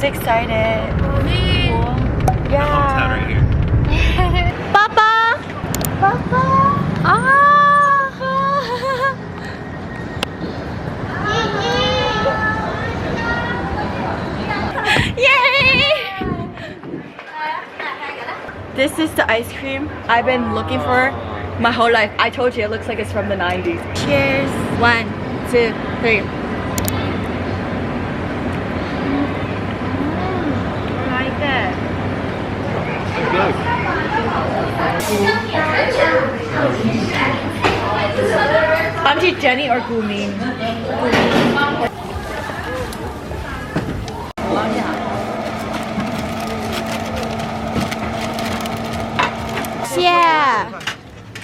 She's excited. Me. Yeah. Right here. Papa! Papa! Yay! This is the ice cream I've been looking for my whole life. I told you it looks like it's from the 90s. Cheers. 1, 2, 3. I like it. Auntie Jenny or Gumin? Yeah.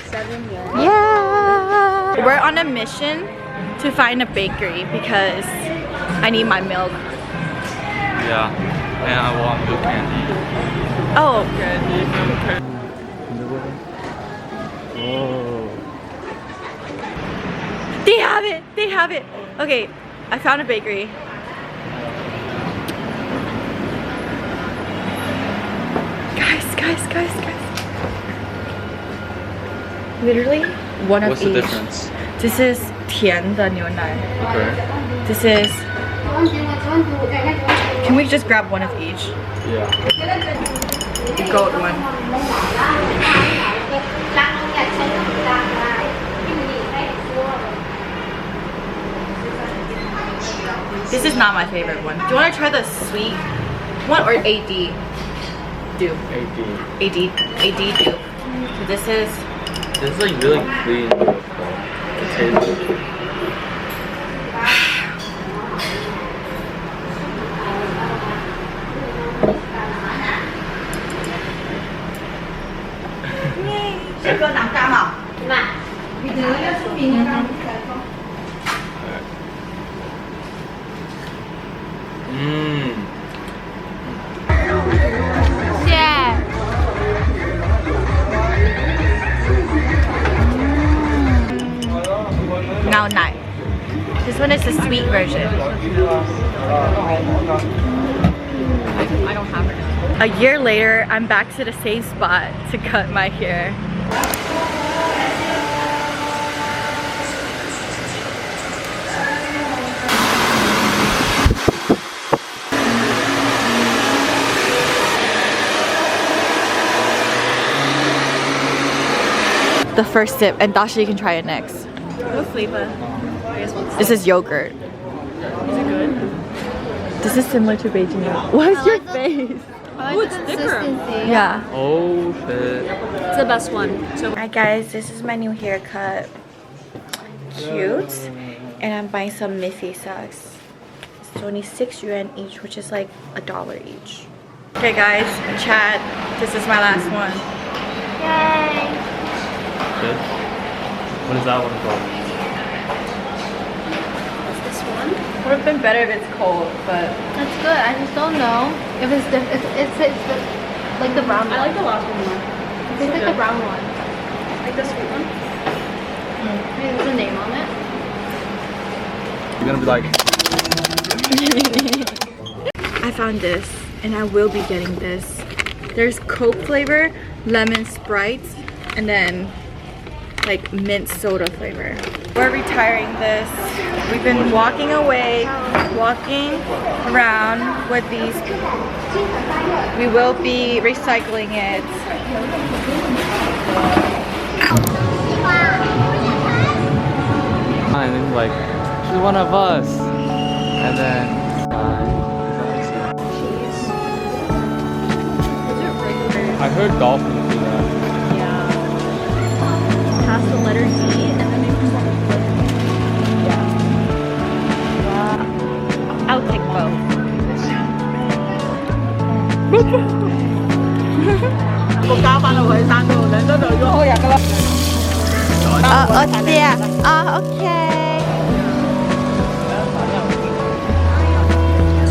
7 years. Yeah. We're on a mission to find a bakery because I need my milk. Yeah. And I want milk candy. Oh. Oh. They have it. They have it. Okay, I found a bakery. Guys. Literally one of What's each. the difference? This is 甜的牛奶. Okay. This is. Can we just grab one of each? Yeah. The gold one. This is not my favorite one. Do you want to try the sweet one or AD? Do. AD. AD do. So this is. This is like really clean milk though. It tastes good. Now 9. This one is the sweet version. I don't have it. A year later, I'm back to the same spot to cut my hair. The first sip, and Dasha, you can try it next. What flavor? This is yogurt. Is it good? This is similar to Beijing yogurt. What's your face? Oh, it's thicker. Yeah. Oh shit. It's the best one. So Hi guys, this is my new haircut. Cute. And I'm buying some Miffy socks. It's only 6 yuan each, which is like $1 each. Okay guys, Chad, this is my last one. Yay! Good. What is that one called? this one? Would have been better if it's cold, but That's good. I just don't know if it's like the brown one. I like the last one more. It's like the brown one. Like the sweet one. Maybe there's a name on it. You're gonna be like. I found this and I will be getting this. There's Coke flavor, lemon Sprite, and then like mint soda flavor. We're retiring this. We've been walking away, walking around with these. We will be recycling it. And then like, she's one of us. And then. I heard dolphins do that. Yeah. Pass the letter D and then they come up with Yeah. Wow. I'll take both. Okay.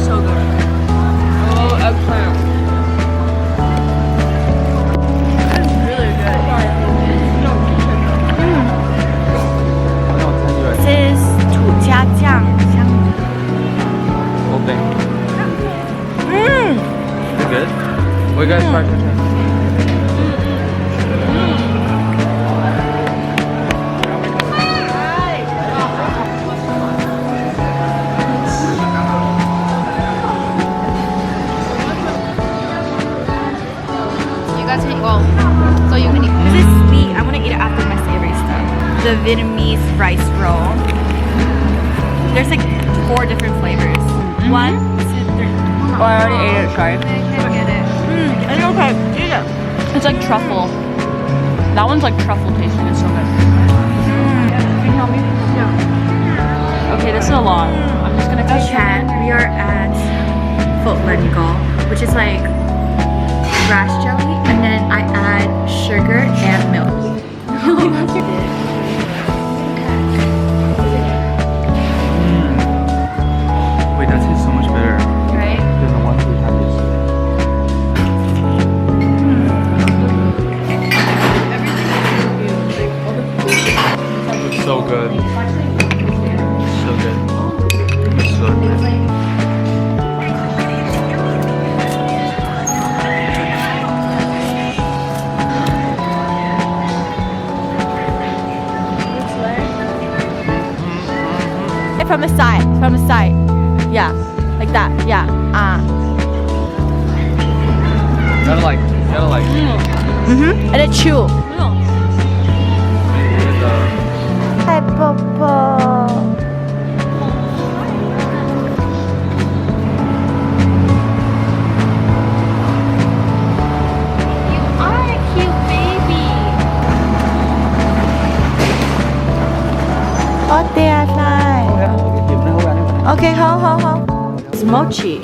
so good. Oh, eggplant. Really good. This is 土家酱香。 Whole thing. What you guys try? You guys can go. So you can eat. This is sweet. I want to eat it after my savory stuff. The Vietnamese rice roll. There's like 4 different flavors. 1, 2, 3. Oh, I already ate it, sorry. It's okay. Eat it. It's like truffle. That one's like truffle tasting. It's so good. Can you help me? Yeah. Okay, this is a lot. I'm just gonna take Chat. We are at Foot Lengal, which is like grass jelly, and then I add sugar and milk. Wait, that tastes so much better Right? than the ones we had yesterday. It's so good. So good. It's so good. From the side. From the side. Yeah. Like that. Yeah. Gotta like. And then chew. Hi, Popo. You are a cute baby. Oh, they are nice. Okay, hold. It's mochi.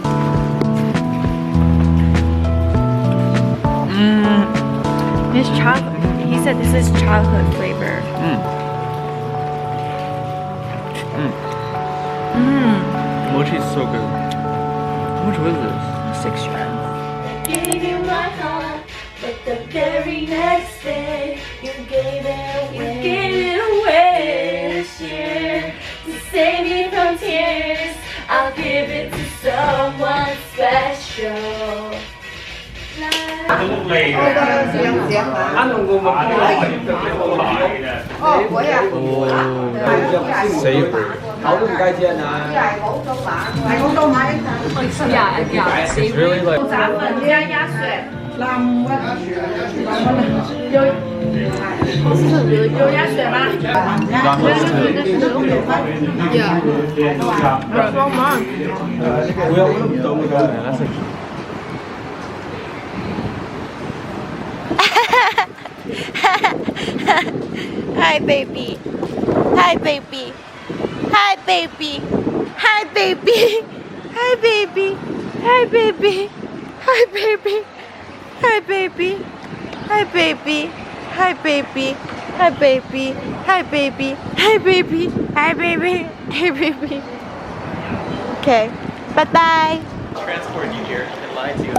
This chocolate. He said this is chocolate flavor. Mochi is so good. How much was this? 6 strands. Gave you my heart, but the very next day you gave it away. You gave it away this year to save me from tears. I'll give it to someone special. Savory. Yeah. It's really like. Hi, baby. Hi, baby. Hi, baby. Hi, baby. Hi, baby. Hi, baby. Hi, baby. Hi, baby. Hi, baby. Hi, baby. Hi, baby. Hi, baby. Hi, baby. Hi, baby. Hi, baby. Okay. Bye-bye. Transport you here and lie to you.